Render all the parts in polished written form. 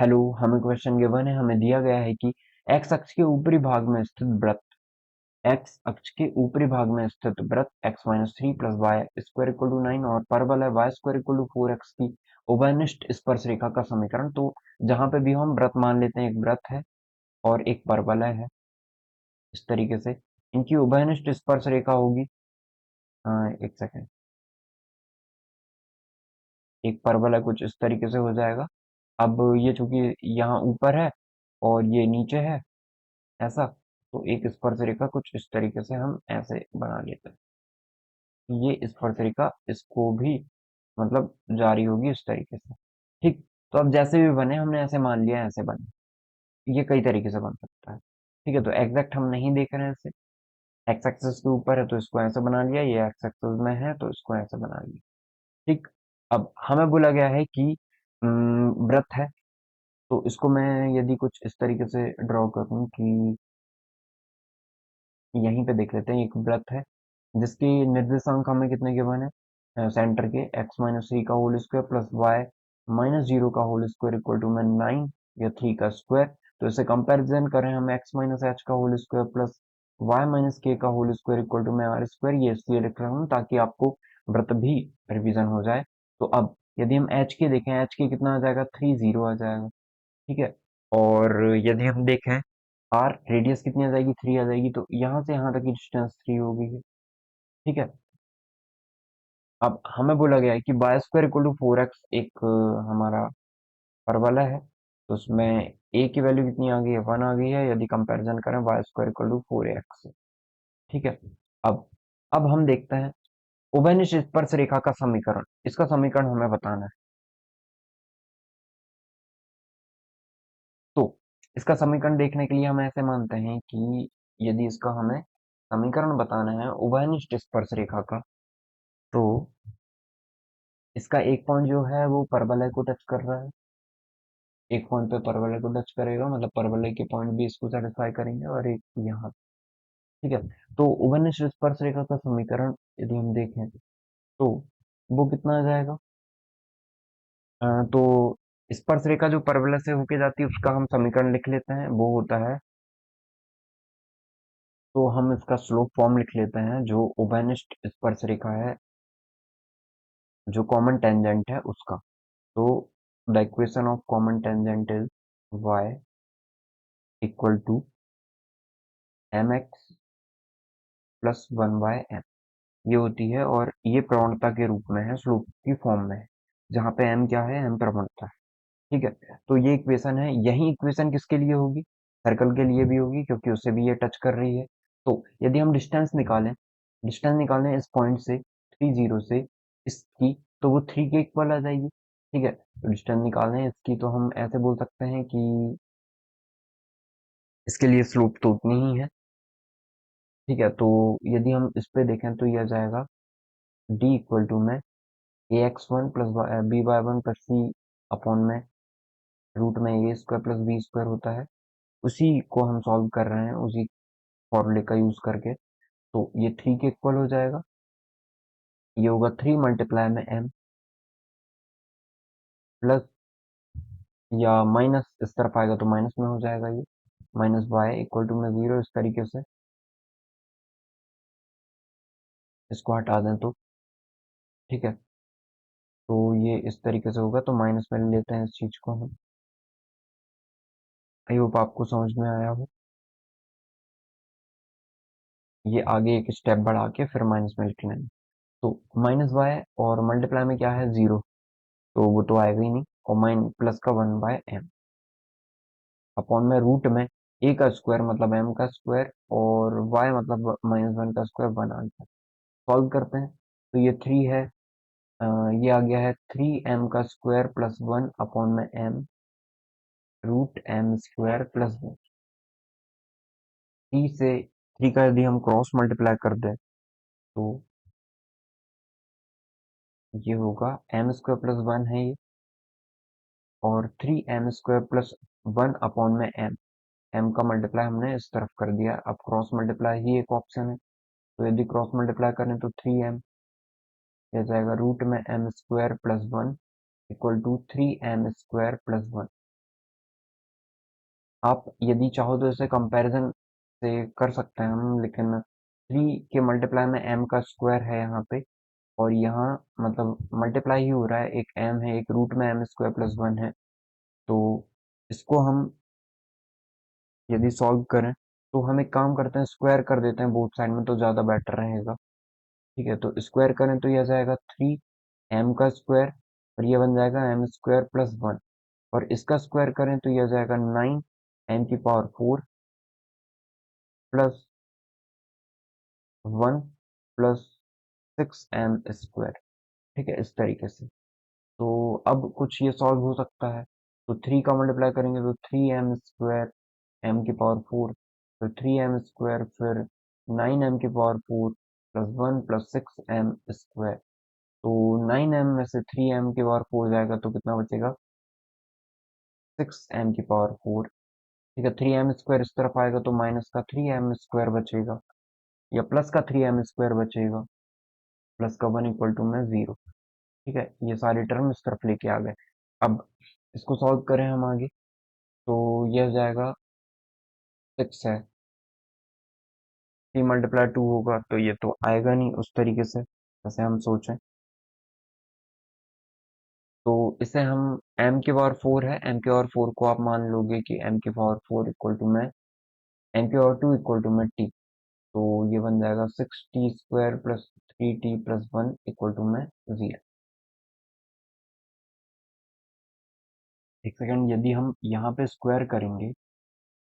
Hello, हमें question given है। हमें दिया गया है कि एक्स अक्ष के ऊपरी भाग में स्थित वृत्त एक्स अक्ष के ऊपरी भाग में स्थित वृत्त X minus three plus Y square equal to nine और परवलय Y square equal to four X की उभयनिष्ठ स्पर्श रेखा का समीकरण। तो जहां पे भी हम वृत्त मान लेते हैं, एक वृत्त है और एक परवलय है, इस तरीके से इनकी उभयनिष्ठ स्पर्श रेखा होगी। एक सेकेंड। एक परवलय कुछ इस तरीके से हो जाएगा। अब ये चूंकि यहाँ ऊपर है और ये नीचे है, ऐसा, तो एक स्पर्श रेखा कुछ इस तरीके से हम ऐसे बना लेते हैं। ये स्पर्श रेखा इसको भी मतलब जारी होगी इस तरीके से। ठीक। तो अब जैसे भी बने, हमने ऐसे मान लिया ऐसे बने। ये कई तरीके से बन सकता है। ठीक है, तो एग्जैक्ट हम नहीं देख रहे हैं इसे। एक्स एक्सिस के ऊपर है तो इसको ऐसे बना लिया, ये एक्स एक्सिस में है तो इसको ऐसे बना लिया। ठीक। अब हमें बोला गया है कि वृत्त है, तो इसको मैं यदि कुछ इस तरीके से ड्रॉ करूं कि यहीं पे देख लेते हैं, एक वृत्त है जिसकी निर्देशांक हमें कितने गिवन है, सेंटर के एक्स माइनस थ्री का whole square plus Y minus zero का होल स्क्वायर इक्वल टू में नाइन या थ्री का स्क्वायर। तो इसे कंपैरिजन करें हम, एक्स माइनस एच का whole square plus Y minus K का होल स्क्वायर इक्वल टू में आर स्क्वायर। ये इसलिए लिख रहा हूँ ताकि आपको वृत्त भी रिवीजन हो जाए। तो अब यदि हम एच के देखें, एच के कितना आ जाएगा, थ्री जीरो आ जाएगा। ठीक है। और यदि हम देखें आर रेडियस कितनी आ जाएगी, थ्री आ जाएगी। तो यहाँ से यहाँ तक की डिस्टेंस थ्री होगी। ठीक है। अब हमें बोला गया है कि Y square equal to four X एक हमारा परवलय है। तो उसमें ए की वैल्यू कितनी आ गई है, वन आ गई है, यदि कंपैरिजन करें Y square equal to four X. ठीक है। अब अब हम देखते हैं उभयनिष्ठ स्पर्श रेखा का समीकरण। इसका समीकरण हमें बताना है। तो इसका समीकरण देखने के लिए हम ऐसे मानते हैं कि यदि इसका हमें समीकरण बताना है उभयनिष्ठ स्पर्श रेखा का, तो इसका एक पॉइंट जो है वो परवलय को टच कर रहा है। एक पॉइंट पे परवलय को टच करेगा, मतलब परवलय के पॉइंट भी इसको सेटिस्फाई करेंगे, और एक यहाँ। ठीक है। तो उभयनिष्ठ स्पर्श रेखा का समीकरण यदि हम देखें तो वो कितना आ जाएगा। तो स्पर्श रेखा जो परवलय से होके जाती है उसका हम समीकरण लिख लेते हैं, वो होता है, तो हम इसका स्लोप फॉर्म लिख लेते हैं जो उभयनिष्ठ स्पर्श रेखा है, जो कॉमन टेंजेंट है उसका। तो the equation of common tangent is y equal to M X plus one by M. ये होती है, और ये प्रवणता के रूप में है, स्लोप की फॉर्म में है, जहाँ पे m क्या है, m प्रवणता है। ठीक है। तो ये इक्वेशन है। यही इक्वेशन किसके लिए होगी, सर्कल के लिए भी होगी, क्योंकि उससे भी ये टच कर रही है। तो यदि हम डिस्टेंस निकालें इस पॉइंट से, थ्री जीरो से इसकी, तो वो थ्री के इक्वल आ जाएगी। ठीक है। तो डिस्टेंस निकालें इसकी, तो हम ऐसे बोल सकते हैं कि इसके लिए स्लोप तो उतनी ही है। ठीक है। तो यदि हम इस पे देखें तो ये आ जाएगा डी इक्वल टू में a x one plus b y one plus c upon में रूट में a square plus b square होता है। उसी को हम सॉल्व कर रहे हैं, उसी फॉर्मूले का यूज करके। तो ये थ्री के इक्वल हो जाएगा। ये होगा थ्री मल्टीप्लाई में एम प्लस, या माइनस इस तरफ आएगा तो माइनस में हो जाएगा, ये माइनस वाई इक्वल टू में जीरो। इस तरीके से इसको हटा दें तो ठीक है। तो ये इस तरीके से होगा, तो माइनस में ले लेते हैं इस चीज को हम। आई होप आपको समझ में आया हो। ये आगे एक स्टेप बढ़ा के फिर माइनस में लिखना है। तो माइनस वाई और मल्टीप्लाई में क्या है, जीरो, तो वो तो आएगा ही नहीं। और माइन प्लस का वन बाय एम अपॉन में रूट में ए का स्क्वायर मतलब एम का स्क्वायर, और वाई मतलब माइनस वन का स्क्वायर, वन आंसर। सॉल्व करते हैं तो ये थ्री है, ये आ गया है थ्री एम का स्क्वायर प्लस वन अपॉन में M root M square plus one. Three से थ्री का यदि हम क्रॉस मल्टीप्लाई कर दें तो ये होगा एम स्क्वायर प्लस वन है ये, और three M square plus one upon में एम। एम का मल्टीप्लाई हमने इस तरफ कर दिया, अब क्रॉस मल्टीप्लाई ही एक ऑप्शन है। तो यदि क्रॉस मल्टीप्लाई करें तो थ्री एम, यह जाएगा रूट में M square plus one equal to three M square plus one. आप यदि चाहो तो इसे कंपैरिजन से कर सकते हैं हम, लेकिन 3 के मल्टीप्लाई में m का स्क्वायर है यहाँ पे, और यहाँ मतलब मल्टीप्लाई ही हो रहा है, एक m है, एक रूट में m स्क्वायर प्लस 1 है। तो इसको हम यदि सॉल्व करें तो हम एक काम करते हैं, स्क्वायर कर देते हैं बोथ साइड में, तो ज़्यादा बेटर रहेगा। ठीक है, तो स्क्वायर करें तो यह जाएगा 3 m का स्क्वायर, और ये बन जाएगा m स्क्वायर प्लस 1, और इसका स्क्वायर करें तो यह जाएगा 9 m की power 4 plus 1 plus 6m square. ठीक है, इस तरीके से। तो अब कुछ ये सॉल्व हो सकता है, तो 3 का मल्टीप्लाई करेंगे तो 3m स्क्वायर m की पावर 4, फिर 3m स्क्वायर, फिर 9m की power 4 plus 1 plus 6m square. तो 9m में से 3m की पावर 4 जाएगा तो कितना बचेगा, 6m की पावर 4। ठीक है, 3m स्क्वायर इस तरफ आएगा तो माइनस का 3m स्क्वायर बचेगा, या प्लस का 3m स्क्वायर बचेगा, प्लस का 1 इक्वल टू में 0। ठीक है, ये सारी टर्म इस तरफ लेके आ गए। अब इसको सॉल्व करें हम आगे, तो यह हो जाएगा 6 है, 3 मल्टीप्लाई 2 होगा, तो ये तो आएगा नहीं उस तरीके से जैसे हम सोचें। तो इसे हम m की पावर 4 है, m की पावर 4 को आप मान लोगे कि m की पावर 4 इक्वल टू में m की पावर 2 इक्वल टू में t। तो ये बन जाएगा 6t square plus 3t plus 1 equal to में 0। एक सेकंड, यदि हम यहाँ पे स्क्वायर करेंगे,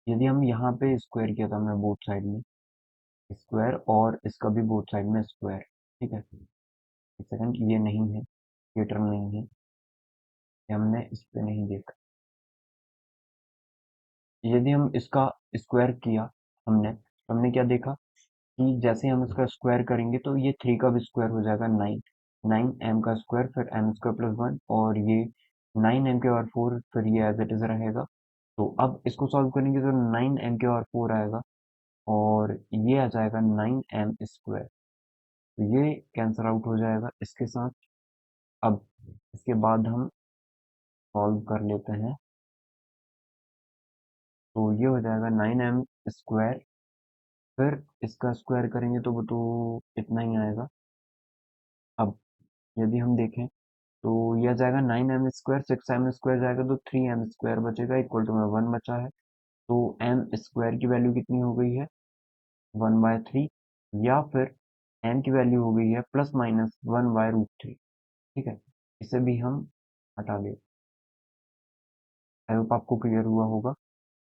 यदि हम यहाँ पे स्क्वायर किया था हमने बोथ साइड में स्क्वायर, और इसका भी बोथ साइड में स्क्वायर। ठीक है, एक सेकंड, ये नहीं है, ये टर्म नहीं है, ये हमने इस पे नहीं देखा। यदि हम इसका स्क्वायर किया हमने, तो हमने क्या देखा कि जैसे हम इसका स्क्वायर करेंगे तो ये 3 का भी स्क्वायर हो जाएगा 9, 9m का स्क्वायर, फिर m स्क्वायर प्लस 1, और ये 9m के पावर 4, फिर ये एज इट इज रहेगा। तो अब इसको सॉल्व करेंगे तो 9m के पावर 4 आएगा, और ये आ जाएगा 9m स्क्वायर। तो ये कैंसल आउट हो जाएगा इसके साथ। अब इसके बाद हम सॉल्व कर लेते हैं, तो ये हो जाएगा 9m स्क्वायर, फिर इसका स्क्वायर करेंगे तो वो तो इतना ही आएगा। अब यदि हम देखें तो यह जाएगा 9m स्क्वायर, 6m स्क्वायर जाएगा तो 3m स्क्वायर बचेगा, इक्वल टू में 1 बचा है। तो m स्क्वायर की वैल्यू कितनी हो गई है, 1/3, या फिर m की वैल्यू हो गई है प्लस माइनस 1/√3। ठीक है, इसे भी हम हटा दें। आई होप आपको क्लियर हुआ होगा।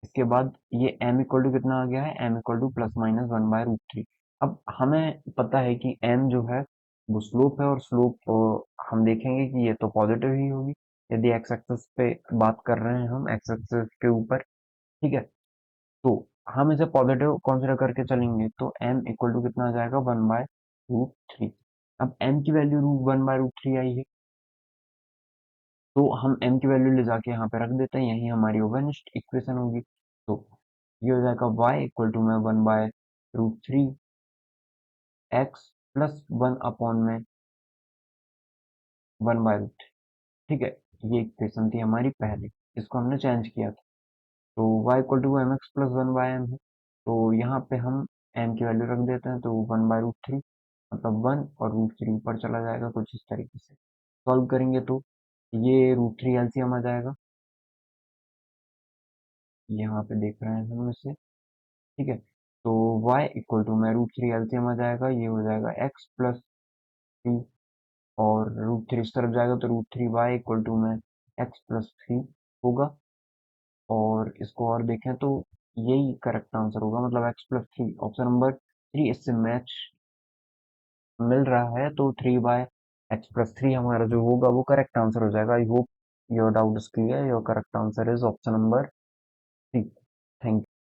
इसके बाद ये m इक्वल टू कितना आ गया है, m equal two plus minus 1/√3। अब हमें पता है कि m जो है वो स्लोप है, और स्लोप हम देखेंगे कि ये तो पॉजिटिव ही होगी यदि एक्स एक्सिस पे बात कर रहे हैं हम, एक्स एक्सिस के ऊपर। ठीक है, तो हम इसे पॉजिटिव कंसिडर करके चलेंगे तो m इक्वल टू कितना आ जाएगा, 1/√3। अब m की वैल्यू 1/√3 आई है, तो हम m की वैल्यू ले जाके यहाँ पे रख देते हैं, यही हमारी ओवेनिस्ट इक्वेशन होगी। तो ये हो जाएगा y इक्वल टू में 1/√3 एक्स प्लस 1 अपॉन में 1/√3। ठीक है, ये इक्वेशन थी हमारी पहले, इसको हमने चेंज किया था। तो y equal to M X plus 1/m है, तो यहाँ पे हम m की वैल्यू रख देते हैं, तो 1/√3 मतलब 1, और √3 ऊपर चला जाएगा कुछ इस तरीके से। सॉल्व करेंगे तो ये √3 एलसीएम आ जाएगा, यहाँ पे देख रहे हैं हम इसे। ठीक है, तो y इक्वल टू में √3 एलसीएम आ जाएगा, ये हो जाएगा x प्लस 3, और √3 इस तरफ जाएगा तो √3 y इक्वल टू में x प्लस 3 होगा। और इसको और देखें तो यही करेक्ट आंसर होगा, मतलब x प्लस 3, ऑप्शन नंबर 3 इससे मैच मिल रहा है, तो 3/x+3 हमारा जो होगा वो करेक्ट आंसर हो जाएगा। I hope your doubt is clear, your correct answer is option number